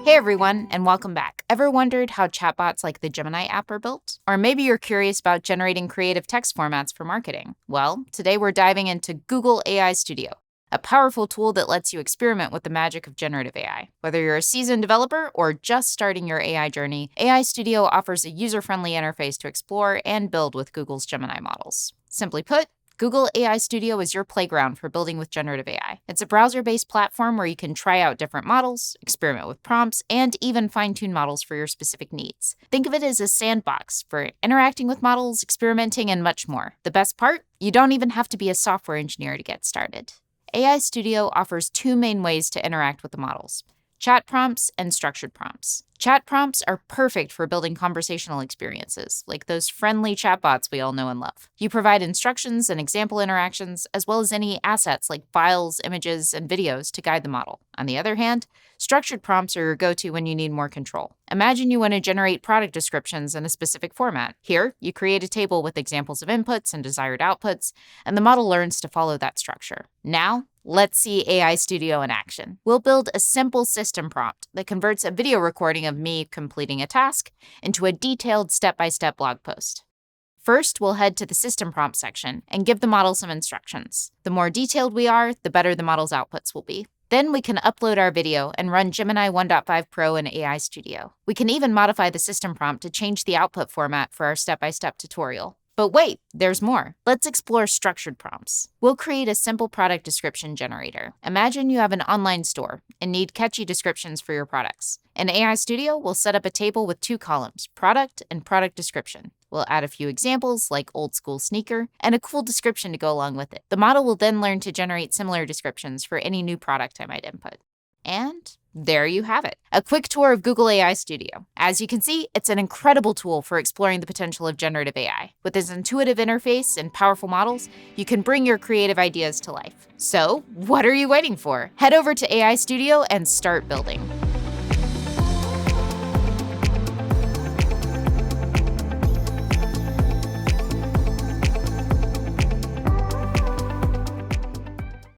Hey everyone, and welcome back. Ever wondered how chatbots like the Gemini app are built? Or maybe you're curious about generating creative text formats for marketing? Well, today we're diving into Google AI Studio, a powerful tool that lets you experiment with the magic of generative AI. Whether you're a seasoned developer or just starting your AI journey, AI Studio offers a user-friendly interface to explore and build with Google's Gemini models. Simply put, Google AI Studio is your playground for building with generative AI. It's a browser-based platform where you can try out different models, experiment with prompts, and even fine-tune models for your specific needs. Think of it as a sandbox for interacting with models, experimenting, and much more. The best part? You don't even have to be a software engineer to get started. AI Studio offers two main ways to interact with the models: chat prompts and structured prompts. Chat prompts are perfect for building conversational experiences, like those friendly chatbots we all know and love. You provide instructions and example interactions, as well as any assets like files, images, and videos to guide the model. On the other hand, structured prompts are your go-to when you need more control. Imagine you want to generate product descriptions in a specific format. Here, you create a table with examples of inputs and desired outputs, and the model learns to follow that structure. Now, let's see AI Studio in action. We'll build a simple system prompt that converts a video recording of me completing a task into a detailed step-by-step blog post. First, we'll head to the system prompt section and give the model some instructions. The more detailed we are, the better the model's outputs will be. Then we can upload our video and run Gemini 1.5 Pro in AI Studio. We can even modify the system prompt to change the output format for our step-by-step tutorial. But wait, there's more. Let's explore structured prompts. We'll create a simple product description generator. Imagine you have an online store and need catchy descriptions for your products. In AI Studio, we'll set up a table with two columns, product and product description. We'll add a few examples like old school sneaker and a cool description to go along with it. The model will then learn to generate similar descriptions for any new product I might input. And there you have it, a quick tour of Google AI Studio. As you can see, it's an incredible tool for exploring the potential of generative AI. With its intuitive interface and powerful models, you can bring your creative ideas to life. So, what are you waiting for? Head over to AI Studio and start building.